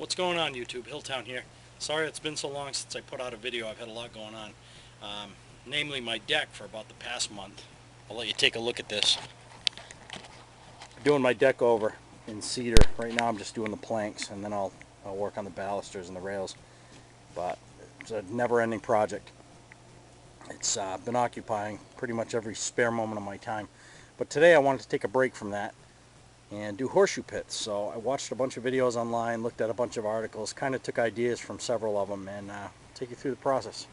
What's going on, YouTube? Hilltown here. Sorry it's been so long since I put out a video. I've had a lot going on. Namely my deck for about the past month. I'll let you take a look at this. I'm doing my deck over in cedar. Right now I'm just doing the planks, and then I'll work on the balusters and the rails. But it's a never-ending project. It's been occupying pretty much every spare moment of my time. But today I wanted to take a break from that and do horseshoe pits. So I watched a bunch of videos online, looked at a bunch of articles, kind of took ideas from several of them, and take you through the process.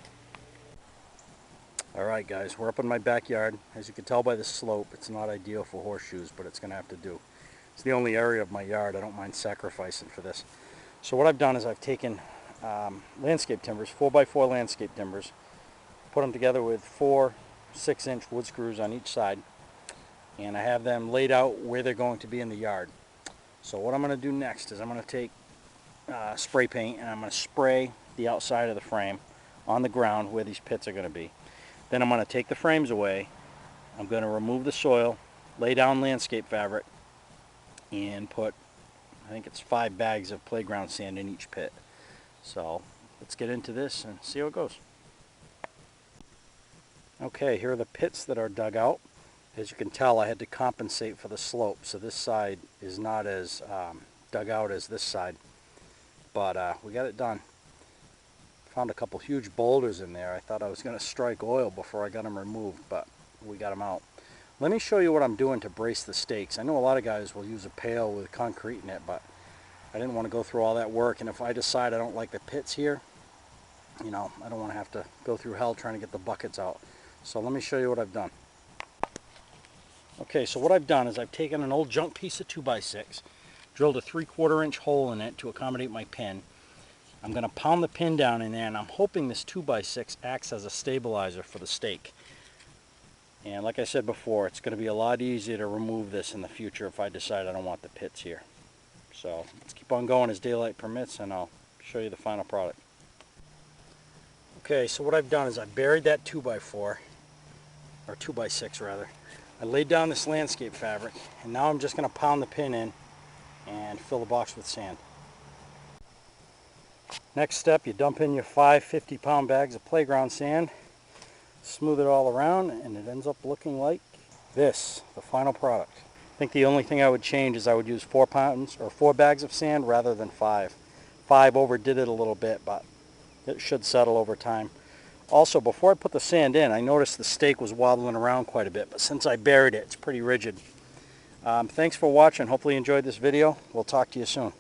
Alright guys, we're up in my backyard. As you can tell by the slope, it's not ideal for horseshoes, but it's going to have to do. It's the only area of my yard I don't mind sacrificing for this. So what I've done is I've taken landscape timbers, 4x4 landscape timbers, put them together with 4 6-inch wood screws on each side, and I have them laid out where they're going to be in the yard. So what I'm going to do next is I'm going to take spray paint, and I'm going to spray the outside of the frame on the ground where these pits are going to be. Then I'm going to take the frames away, I'm going to remove the soil, lay down landscape fabric, and put, I think it's 5 bags of playground sand in each pit. So let's get into this and see how it goes. Okay, here are the pits that are dug out. As you can tell, I had to compensate for the slope, so this side is not as dug out as this side, but we got it done. Found a couple huge boulders in there. I thought I was going to strike oil before I got them removed, but we got them out. Let me show you what I'm doing to brace the stakes. I know a lot of guys will use a pail with concrete in it, but I didn't want to go through all that work, and if I decide I don't like the pits here, you know, I don't want to have to go through hell trying to get the buckets out. So let me show you what I've done. Okay, so what I've done is I've taken an old junk piece of 2x6, drilled a 3/4 inch hole in it to accommodate my pin. I'm going to pound the pin down in there, and I'm hoping this 2x6 acts as a stabilizer for the stake. And like I said before, it's going to be a lot easier to remove this in the future if I decide I don't want the pits here. So let's keep on going as daylight permits, and I'll show you the final product. Okay, so what I've done is I buried that 2x4, or 2x6 rather. I laid down this landscape fabric, and now I'm just going to pound the pin in and fill the box with sand. Next step, you dump in your 5 50-pound bags of playground sand, smooth it all around, and it ends up looking like this, the final product. I think the only thing I would change is I would use 4 pounds or 4 bags of sand rather than 5. 5 overdid it a little bit, but it should settle over time. Also, before I put the sand in, I noticed the stake was wobbling around quite a bit, but since I buried it, it's pretty rigid. Thanks for watching. Hopefully you enjoyed this video. We'll talk to you soon.